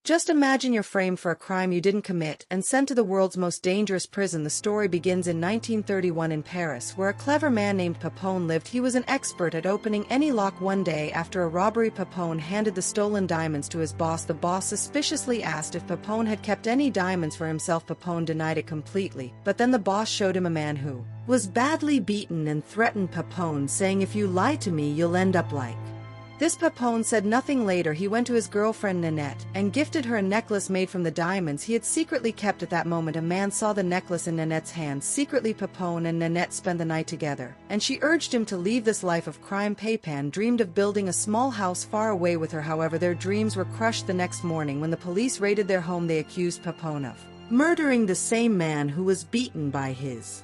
Just imagine you're framed for a crime you didn't commit and sent to the world's most dangerous prison. The story begins in 1931 in Paris, where a clever man named Papillon lived. He was an expert at opening any lock. One day, after a robbery, Papillon handed the stolen diamonds to his boss. The boss suspiciously asked if Papillon had kept any diamonds for himself. Papillon denied it completely, but then the boss showed him a man who was badly beaten and threatened Papillon, saying, "If you lie to me, you'll end up like this." Papillon said nothing. Later, he went to his girlfriend Nanette and gifted her a necklace made from the diamonds he had secretly kept. At that moment, a man saw the necklace in Nanette's hands. Secretly, Papillon and Nanette spent the night together, and she urged him to leave this life of crime. Papillon dreamed of building a small house far away with her. However, their dreams were crushed the next morning when the police raided their home. They accused Papillon of murdering the same man who was beaten by his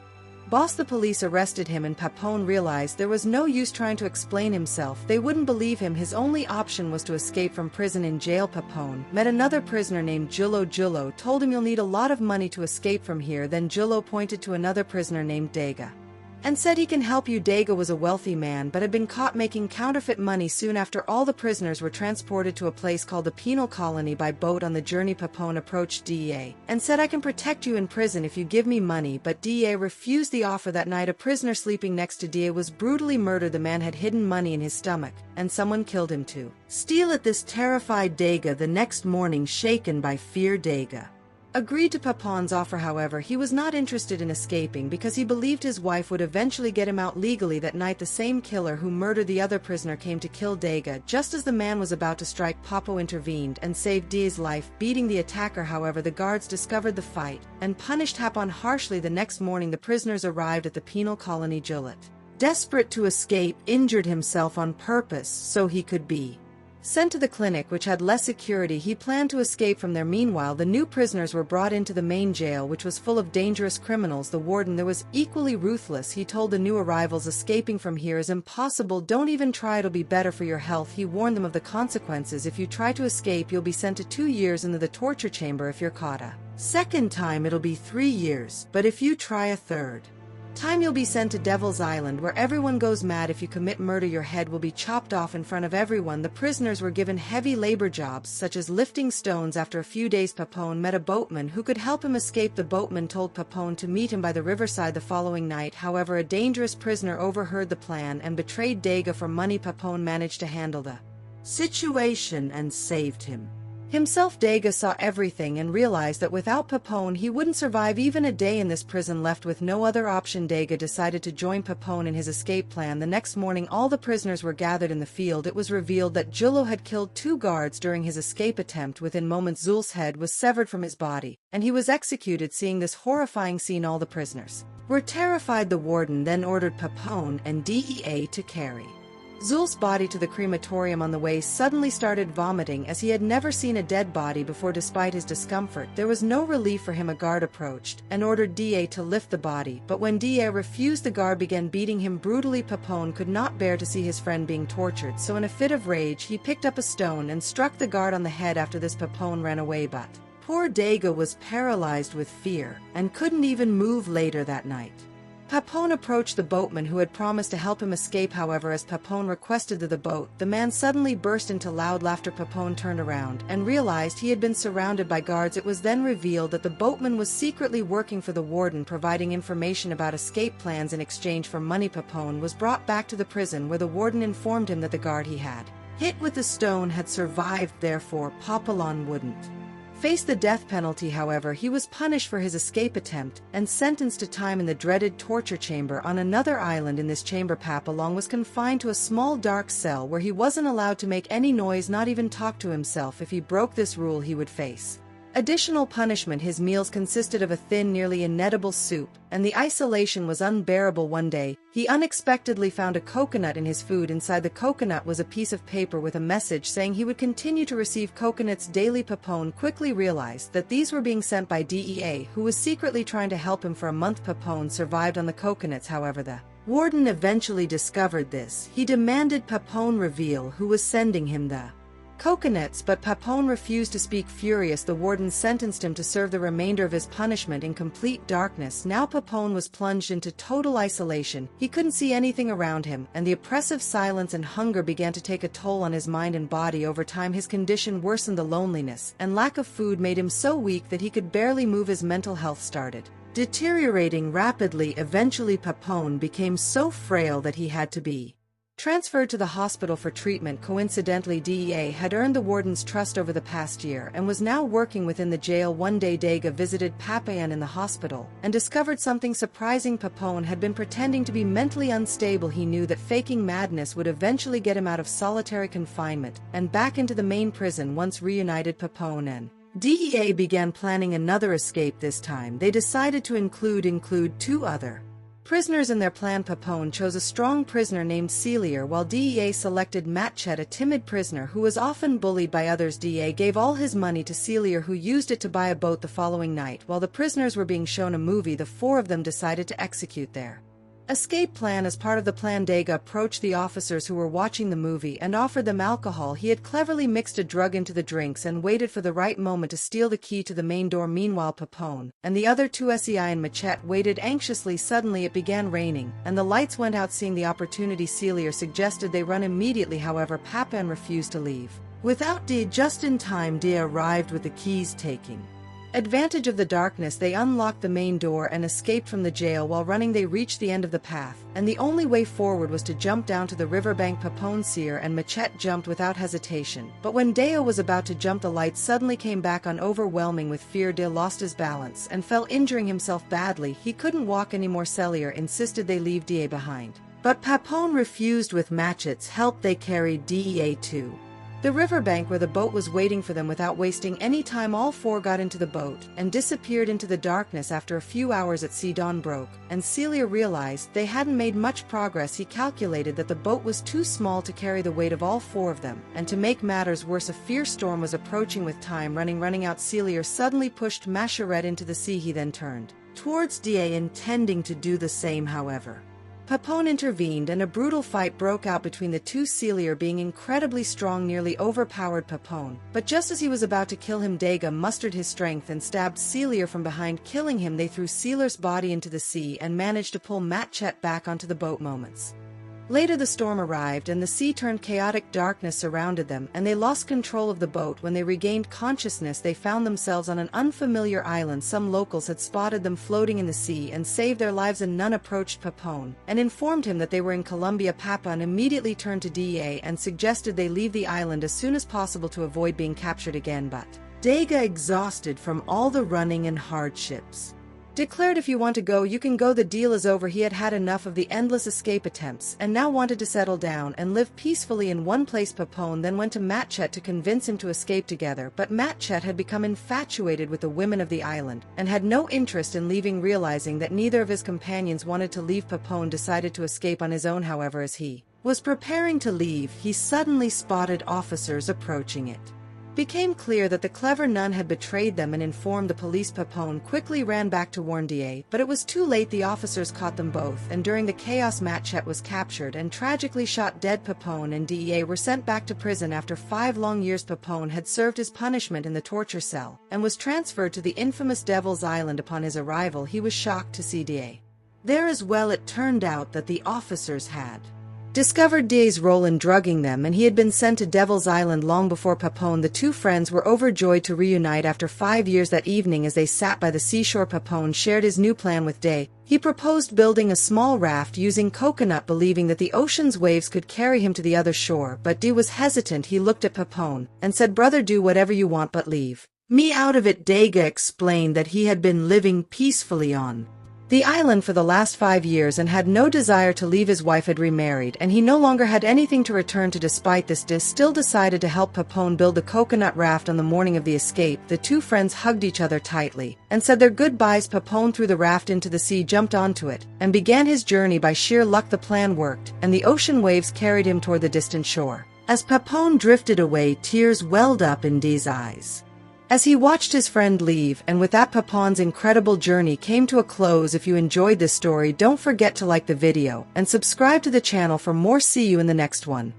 boss. The police arrested him, and Papillon realized there was no use trying to explain himself. They wouldn't believe him. His only option was to escape from prison. In jail, Papillon met another prisoner named Julot. Julot told him, "You'll need a lot of money to escape from here." Then Julot pointed to another prisoner named Dega and said he can help you. Dega was a wealthy man but had been caught making counterfeit money. Soon after, all the prisoners were transported to a place called the penal colony by boat. On the journey, Papillon approached Dega and said, "I can protect you in prison if you give me money," but Dega refused the offer. That night, a prisoner sleeping next to Dega was brutally murdered. The man had hidden money in his stomach, and someone killed him to steal it. This terrified Dega. The next morning, shaken by fear, Dega agreed to Papillon's offer. However, he was not interested in escaping because he believed his wife would eventually get him out legally. That night, the same killer who murdered the other prisoner came to kill Dega. Just as the man was about to strike, Papillon intervened and saved Dega's life, beating the attacker. However, the guards discovered the fight and punished Papillon harshly. The next morning, the prisoners arrived at the penal colony. Julot, desperate to escape, injured himself on purpose so he could be sent to the clinic, which had less security. He planned to escape from there. Meanwhile, the new prisoners were brought into the main jail, which was full of dangerous criminals. The warden there was equally ruthless. He told the new arrivals, "Escaping from here is impossible. Don't even try. It'll be better for your health." He warned them of the consequences. If you try to escape, you'll be sent to 2 years into the torture chamber. If you're caught a second time, it'll be 3 years. But if you try a third time, you'll be sent to Devil's Island, where everyone goes mad. If you commit murder, your head will be chopped off in front of everyone. The prisoners were given heavy labor jobs, such as lifting stones. After a few days, Papillon met a boatman who could help him escape. The boatman told Papillon to meet him by the riverside the following night. However, a dangerous prisoner overheard the plan and betrayed Dega for money. Papillon managed to handle the situation and saved himself. Dega saw everything and realized that without Papillon he wouldn't survive even a day in this prison. Left with no other option, Dega decided to join Papillon in his escape plan. The next morning, all the prisoners were gathered in the field. It was revealed that Julot had killed 2 guards during his escape attempt. Within moments, Zul's head was severed from his body, and he was executed. Seeing this horrifying scene, all the prisoners were terrified. The warden then ordered Papillon and Dega to carry Zul's body to the crematorium. On the way, suddenly started vomiting as he had never seen a dead body before. Despite his discomfort, there was no relief for him. A guard approached and ordered Dega to lift the body, but when Dega refused, the guard began beating him brutally. Papillon could not bear to see his friend being tortured, so in a fit of rage, he picked up a stone and struck the guard on the head. After this, Papillon ran away, but poor Dega was paralyzed with fear and couldn't even move. Later that night, Papillon approached the boatman who had promised to help him escape. However, as Papillon requested to the boat, the man suddenly burst into loud laughter. Papillon turned around and realized he had been surrounded by guards. It was then revealed that the boatman was secretly working for the warden, providing information about escape plans in exchange for money. Papillon was brought back to the prison, where the warden informed him that the guard he had hit with the stone had survived. Therefore, Papillon wouldn't face the death penalty. However, he was punished for his escape attempt and sentenced to time in the dreaded torture chamber on another island. In this chamber, Papillon was confined to a small dark cell where he wasn't allowed to make any noise, not even talk to himself. If he broke this rule, he would face additional punishment. His meals consisted of a thin, nearly inedible soup, and the isolation was unbearable. One day, he unexpectedly found a coconut in his food. Inside the coconut was a piece of paper with a message saying he would continue to receive coconuts daily. Papillon quickly realized that these were being sent by Dega, who was secretly trying to help him. For a month, Papillon survived on the coconuts. However, the warden eventually discovered this. He demanded Papillon reveal who was sending him the coconuts, but Papillon refused to speak. Furious, the warden sentenced him to serve the remainder of his punishment in complete darkness. Now Papillon was plunged into total isolation. He couldn't see anything around him, and the oppressive silence and hunger began to take a toll on his mind and body. Over time his condition worsened. The loneliness and lack of food made him so weak that he could barely move. His mental health started deteriorating rapidly. Eventually Papillon became so frail that he had to be transferred to the hospital for treatment. Coincidentally, Dega had earned the warden's trust over the past year and was now working within the jail. One day Dega visited Papillon in the hospital and discovered something surprising. Papillon had been pretending to be mentally unstable. He knew that faking madness would eventually get him out of solitary confinement and back into the main prison. Once reunited, Papillon and Dega began planning another escape. This time they decided to include two other prisoners in their plan. Papillon chose a strong prisoner named Charrière, while Dega selected Machette, a timid prisoner who was often bullied by others. Dega gave all his money to Charrière, who used it to buy a boat. The following night, while the prisoners were being shown a movie, the four of them decided to execute their escape plan. As part of the plan, Dega approached the officers who were watching the movie and offered them alcohol. He had cleverly mixed a drug into the drinks and waited for the right moment to steal the key to the main door. Meanwhile, Papillon and the other two Sei and Machette waited anxiously. Suddenly it began raining, and the lights went out. Seeing the opportunity, Charrière suggested they run immediately. However, Papillon refused to leave without Dega. Just in time, Dega arrived with the keys. Taking advantage of the darkness, they unlocked the main door and escaped from the jail. While running, they reached the end of the path, and the only way forward was to jump down to the riverbank. Papillon, Charrière, and Machette jumped without hesitation, but when Dega was about to jump, the lights suddenly came back on. Overwhelming with fear, Dega lost his balance and fell, injuring himself badly. He couldn't walk anymore. Charrière insisted they leave Dega behind, but Papillon refused. With Machette's help, they carried Dega to the riverbank where the boat was waiting for them. Without wasting any time, all four got into the boat and disappeared into the darkness. After a few hours at sea, dawn broke, and Charrière realized they hadn't made much progress. He calculated that the boat was too small to carry the weight of all four of them, and to make matters worse, a fierce storm was approaching. With time running out, Charrière suddenly pushed Machette into the sea. He then turned towards Dega, intending to do the same. However, Papillon intervened and a brutal fight broke out between the two. Charrière, being incredibly strong, nearly overpowered Papillon, but just as he was about to kill him, Dega mustered his strength and stabbed Charrière from behind, killing him. They threw Charrière's body into the sea and managed to pull Machette back onto the boat. Moments later, the storm arrived and the sea turned chaotic. Darkness surrounded them, and they lost control of the boat. When they regained consciousness, they found themselves on an unfamiliar island. Some locals had spotted them floating in the sea and saved their lives. A nun approached Papillon and informed him that they were in Colombia. Papillon immediately turned to Dega and suggested they leave the island as soon as possible to avoid being captured again, but Dega, exhausted from all the running and hardships, declared, "If you want to go, you can go. The deal is over." He had had enough of the endless escape attempts and now wanted to settle down and live peacefully in one place. Papillon then went to Machette to convince him to escape together, but Machette had become infatuated with the women of the island and had no interest in leaving. Realizing that neither of his companions wanted to leave, Papillon decided to escape on his own. However, as he was preparing to leave, he suddenly spotted officers approaching. It became clear that the clever nun had betrayed them and informed the police. Papillon quickly ran back to warn Dega, but it was too late. The officers caught them both, and during the chaos, Machette was captured and tragically shot dead. Papillon and Dega were sent back to prison. After 5 long years, Papillon had served his punishment in the torture cell and was transferred to the infamous Devil's Island. Upon his arrival, he was shocked to see Dega there as well. It turned out that the officers had discovered Dega's role in drugging them, and he had been sent to Devil's Island long before Papillon. The two friends were overjoyed to reunite after 5 years. That evening, as they sat by the seashore, Papillon shared his new plan with Dega. He proposed building a small raft using coconut, believing that the ocean's waves could carry him to the other shore, but Dega was hesitant. He looked at Papillon and said, "Brother, do whatever you want, but leave me out of it." Dega explained that he had been living peacefully on the island for the last 5 years and had no desire to leave. His wife had remarried, and he no longer had anything to return to. Despite this, Dega still decided to help Papillon build the coconut raft. On the morning of the escape, the two friends hugged each other tightly and said their goodbyes. Papillon threw the raft into the sea, jumped onto it, and began his journey. By sheer luck, the plan worked, and the ocean waves carried him toward the distant shore. As Papillon drifted away, tears welled up in Dega's eyes as he watched his friend leave, and with that, Papillon's incredible journey came to a close. If you enjoyed this story, don't forget to like the video and subscribe to the channel for more. See you in the next one.